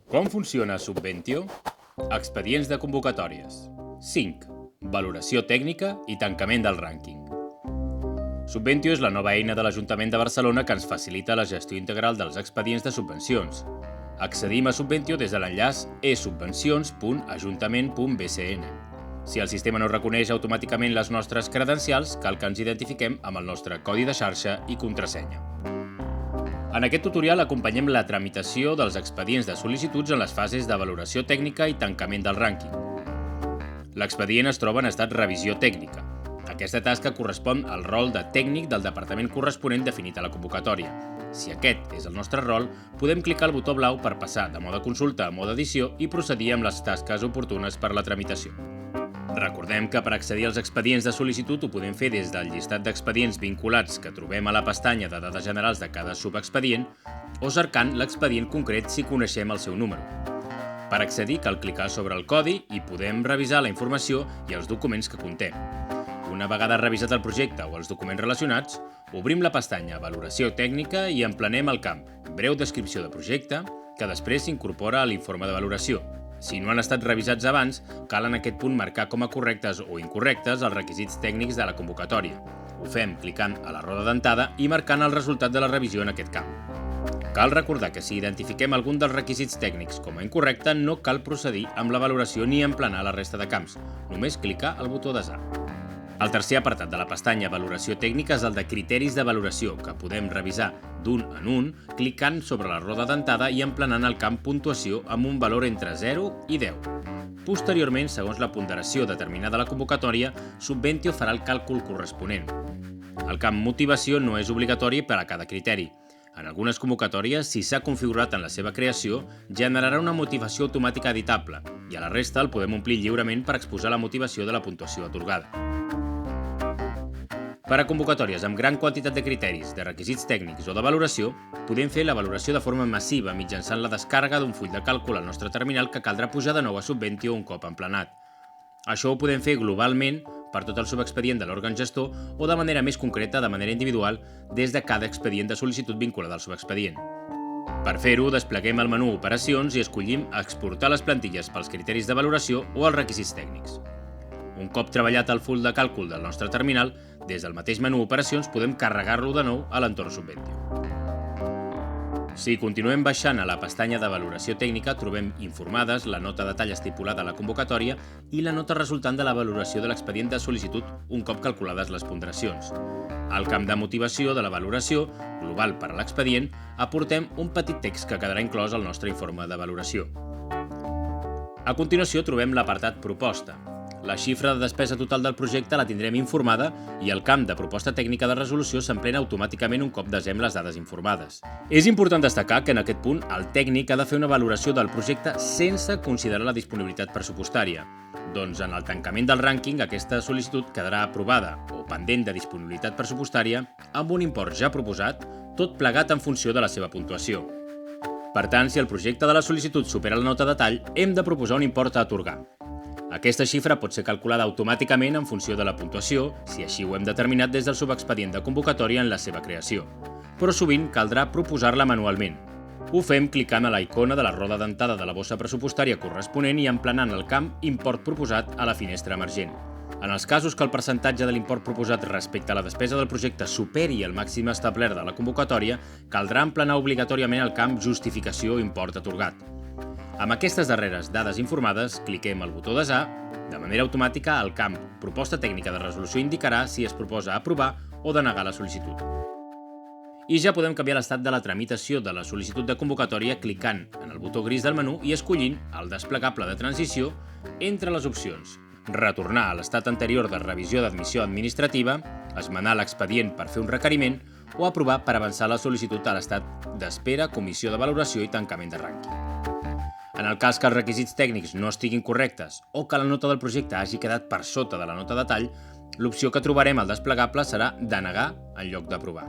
Com funciona Subventio? Expedients de convocatòries. 5. Valoració tècnica i tancament del rànquing. Subventio és la nova eina de l'Ajuntament de Barcelona que ens facilita la gestió integral dels expedients de subvencions. Accedim a Subventio des de l'enllaç esubvencions.ajuntament.bcn. Si el sistema no reconeix automàticament les nostres credencials, cal que ens identifiquem amb el nostre codi de xarxa i contrasenya. En aquest tutorial acompanyem la tramitació dels expedients de sol·licituds en les fases de valoració tècnica i tancament del rànquing. L'expedient es troba en estat revisió tècnica. Aquesta tasca correspon al rol de tècnic del departament corresponent definit a la convocatòria. Si aquest és el nostre rol, podem clicar el botó blau per passar de mode consulta a mode edició i procedir amb les tasques oportunes per a la tramitació. Recordem que per accedir als expedients de sol·licitud ho podem fer des del llistat d'expedients vinculats que trobem a la pestanya de dades generals de cada subexpedient o cercant l'expedient concret si coneixem el seu número. Per accedir cal clicar sobre el codi i podem revisar la informació i els documents que conté. Una vegada revisat el projecte o els documents relacionats, obrim la pestanya Valoració tècnica i emplenem el camp Breu descripció de projecte, que després s'incorpora a l'informe de valoració. Si no han estat revisats abans, cal en aquest punt marcar com a correctes o incorrectes els requisits tècnics de la convocatòria. Ho fem clicant a la roda dentada i marcant el resultat de la revisió en aquest camp. Cal recordar que si identifiquem algun dels requisits tècnics com a incorrecte, no cal procedir amb la valoració ni emplenar la resta de camps, només clicar al botó desar. El tercer apartat de la pestanya Valoració tècnica és el de criteris de valoració, que podem revisar d'un en un, clicant sobre la roda dentada i emplenant el camp Puntuació amb un valor entre 0 i 10. Posteriorment, segons la ponderació determinada a la convocatòria, Subventio farà el càlcul corresponent. El camp Motivació no és obligatori per a cada criteri. En algunes convocatòries, si s'ha configurat en la seva creació, generarà una motivació automàtica editable, i a la resta el podem omplir lliurement per exposar la motivació de la puntuació atorgada. Per a convocatòries amb gran quantitat de criteris, de requisits tècnics o de valoració, podem fer la valoració de forma massiva mitjançant la descàrrega d'un full de càlcul al nostre terminal que caldrà pujar de nou a Subventio un cop emplenat. Això ho podem fer globalment per tot el subexpedient de l'òrgan gestor o de manera més concreta, de manera individual, des de cada expedient de sol·licitud vinculat al subexpedient. Per fer-ho, despleguem el menú Operacions i escollim exportar les plantilles pels criteris de valoració o els requisits tècnics. Un cop treballat el full de càlcul del nostre terminal, des del mateix menú Operacions podem carregar-lo de nou a l'entorn Subventio. Si continuem baixant a la pestanya de Valoració tècnica, trobem informades la nota de tall estipulada a la convocatòria i la nota resultant de la valoració de l'expedient de sol·licitud un cop calculades les ponderacions. Al camp de motivació de la valoració, global per a l'expedient, aportem un petit text que quedarà inclòs al nostre informe de valoració. A continuació trobem l'apartat Proposta. La xifra de despesa total del projecte la tindrem informada i el camp de proposta tècnica de resolució s'emplena automàticament un cop desem les dades informades. És important destacar que en aquest punt el tècnic ha de fer una valoració del projecte sense considerar la disponibilitat pressupostària. Doncs en el tancament del rànquing aquesta sol·licitud quedarà aprovada o pendent de disponibilitat pressupostària amb un import ja proposat, tot plegat en funció de la seva puntuació. Per tant, si el projecte de la sol·licitud supera la nota de tall, hem de proposar un import a atorgar. Aquesta xifra pot ser calculada automàticament en funció de la puntuació, si així ho hem determinat des del subexpedient de convocatòria en la seva creació, però sovint caldrà proposar-la manualment. Ho fem clicant a la icona de la roda dentada de la bossa pressupostària corresponent i emplenant el camp Import proposat a la finestra emergent. En els casos que el percentatge de l'import proposat respecte a la despesa del projecte superi el màxim establert de la convocatòria, caldrà emplenar obligatòriament el camp Justificació import atorgat. Amb aquestes darreres dades informades, cliquem al botó desar. De manera automàtica, el camp Proposta tècnica de resolució indicarà si es proposa aprovar o denegar la sol·licitud. I ja podem canviar l'estat de la tramitació de la sol·licitud de convocatòria clicant en el botó gris del menú i escollint el desplegable de transició entre les opcions retornar a l'estat anterior de revisió d'admissió administrativa, esmenar l'expedient per fer un requeriment o aprovar per avançar la sol·licitud a l'estat d'espera, comissió de valoració i tancament de rànquing. En el cas que els requisits tècnics no estiguin correctes o que la nota del projecte hagi quedat per sota de la nota de tall, l'opció que trobarem al desplegable serà denegar en lloc d'aprovar.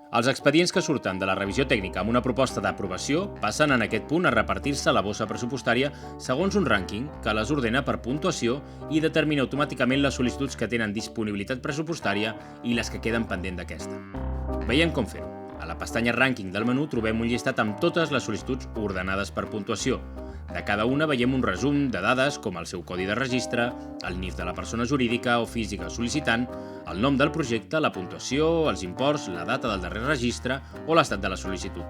Els expedients que surten de la revisió tècnica amb una proposta d'aprovació passen en aquest punt a repartir-se a la bossa pressupostària segons un rànquing que les ordena per puntuació i determina automàticament les sol·licituds que tenen disponibilitat pressupostària i les que queden pendent d'aquesta. Veiem com fer-ho. A la pestanya Rànquing del menú trobem un llistat amb totes les sol·licituds ordenades per puntuació. De cada una veiem un resum de dades com el seu codi de registre, el NIF de la persona jurídica o física sol·licitant, el nom del projecte, la puntuació, els imports, la data del darrer registre o l'estat de la sol·licitud.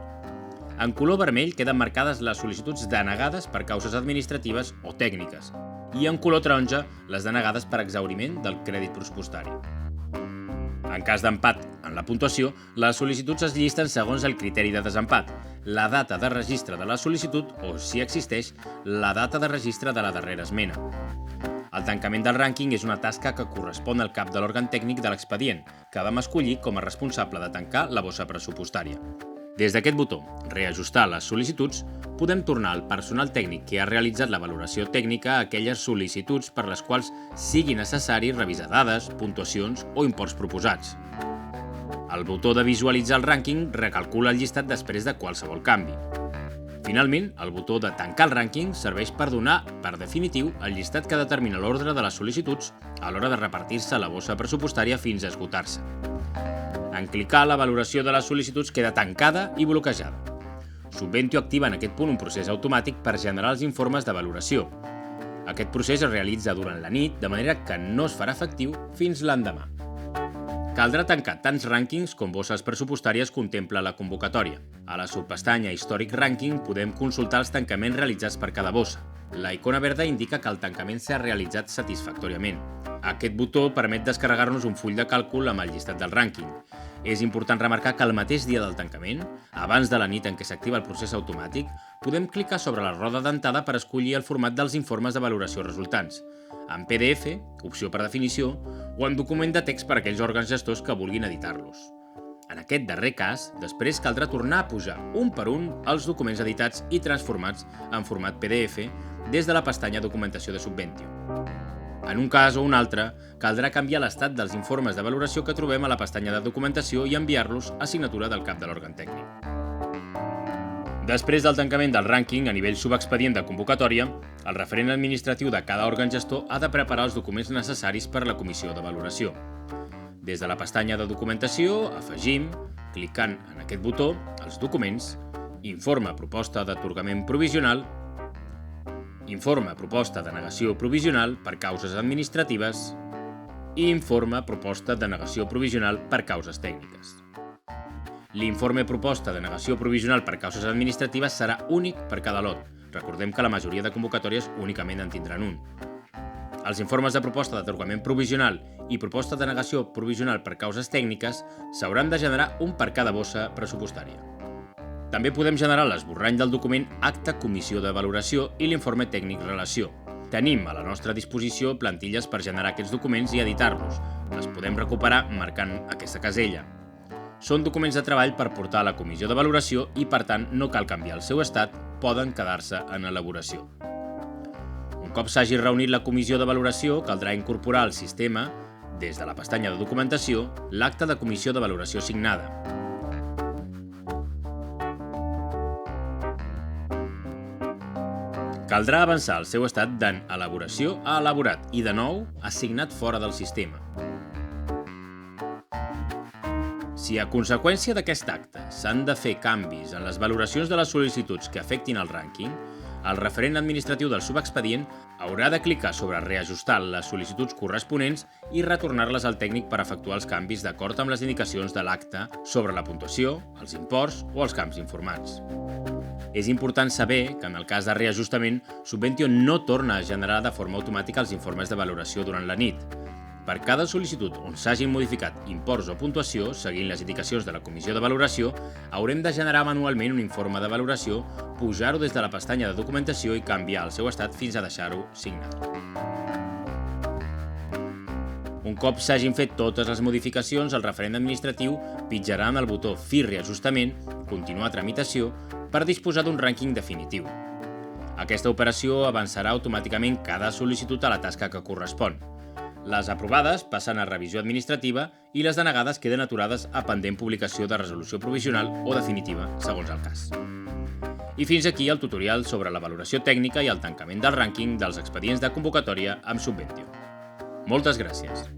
En color vermell queden marcades les sol·licituds denegades per causes administratives o tècniques i en color taronja les denegades per exhauriment del crèdit pressupostari. En cas d'empat en la puntuació, les sol·licituds es llisten segons el criteri de desempat, la data de registre de la sol·licitud o, si existeix, la data de registre de la darrera esmena. El tancament del rànquing és una tasca que correspon al cap de l'òrgan tècnic de l'expedient, que vam escollir com a responsable de tancar la bossa pressupostària. Des d'aquest botó, reajustar les sol·licituds, podem tornar al personal tècnic que ha realitzat la valoració tècnica a aquelles sol·licituds per les quals sigui necessari revisar dades, puntuacions o imports proposats. El botó de visualitzar el rànquing recalcula el llistat després de qualsevol canvi. Finalment, el botó de tancar el rànquing serveix per donar, per definitiu, el llistat que determina l'ordre de les sol·licituds a l'hora de repartir-se la bossa pressupostària fins a esgotar-se. En clicar, la valoració de les sol·licituds queda tancada i bloquejada. Subventio activa en aquest punt un procés automàtic per generar els informes de valoració. Aquest procés es realitza durant la nit, de manera que no es farà efectiu fins l'endemà. Caldrà tancar tants rànquings com bosses pressupostàries contempla la convocatòria. A la subpestanya Històric Rànquing podem consultar els tancaments realitzats per cada bossa. La icona verda indica que el tancament s'ha realitzat satisfactòriament. Aquest botó permet descarregar-nos un full de càlcul amb el llistat del rànquing. És important remarcar que el mateix dia del tancament, abans de la nit en què s'activa el procés automàtic, podem clicar sobre la roda dentada per escollir el format dels informes de valoració resultants, en PDF, opció per definició, o en document de text per a aquells òrgans gestors que vulguin editar-los. En aquest darrer cas, després caldrà tornar a pujar un per un els documents editats i transformats en format PDF des de la pestanya Documentació de Subventio. En un cas o un altre, caldrà canviar l'estat dels informes de valoració que trobem a la pestanya de documentació i enviar-los a signatura del cap de l'òrgan tècnic. Després del tancament del rànquing a nivell subexpedient de convocatòria, el referent administratiu de cada òrgan gestor ha de preparar els documents necessaris per a la comissió de valoració. Des de la pestanya de documentació, afegim, clicant en aquest botó, els documents, informe proposta d'atorgament provisional, informe proposta de negació provisional per causes administratives i informe proposta de negació provisional per causes tècniques. L'informe proposta de negació provisional per causes administratives serà únic per cada lot. Recordem que la majoria de convocatòries únicament en tindran un. Els informes de proposta d'atorgament provisional i proposta de negació provisional per causes tècniques s'hauran de generar un per cada bossa pressupostària. També podem generar l'esborrany del document Acta Comissió de Valoració i l'informe tècnic relació. Tenim a la nostra disposició plantilles per generar aquests documents i editar-los. Les podem recuperar marcant aquesta casella. Són documents de treball per portar a la comissió de valoració i, per tant, no cal canviar el seu estat, poden quedar-se en elaboració. Un cop s'hagi reunit la comissió de valoració, caldrà incorporar al sistema, des de la pestanya de documentació, l'acta de comissió de valoració signada. Caldrà avançar el seu estat d'en elaboració a elaborat i, de nou, assignat fora del sistema. Si a conseqüència d'aquest acte s'han de fer canvis en les valoracions de les sol·licituds que afectin el rànquing, el referent administratiu del subexpedient haurà de clicar sobre reajustar les sol·licituds corresponents i retornar-les al tècnic per efectuar els canvis d'acord amb les indicacions de l'acte sobre la puntuació, els imports o els camps informats. És important saber que, en el cas de reajustament, Subventio no torna a generar de forma automàtica els informes de valoració durant la nit. Per cada sol·licitud on s'hagin modificat imports o puntuació, seguint les indicacions de la comissió de valoració, haurem de generar manualment un informe de valoració, pujar-ho des de la pestanya de documentació i canviar el seu estat fins a deixar-ho signat. Un cop s'hagin fet totes les modificacions, el referent administratiu pitjarà en el botó Fi reajustament, continuar tramitació, per disposar d'un rànquing definitiu. Aquesta operació avançarà automàticament cada sol·licitud a la tasca que correspon. Les aprovades passen a revisió administrativa i les denegades queden aturades a pendent publicació de resolució provisional o definitiva, segons el cas. I fins aquí el tutorial sobre la valoració tècnica i el tancament del rànquing dels expedients de convocatòria amb Subventio. Moltes gràcies!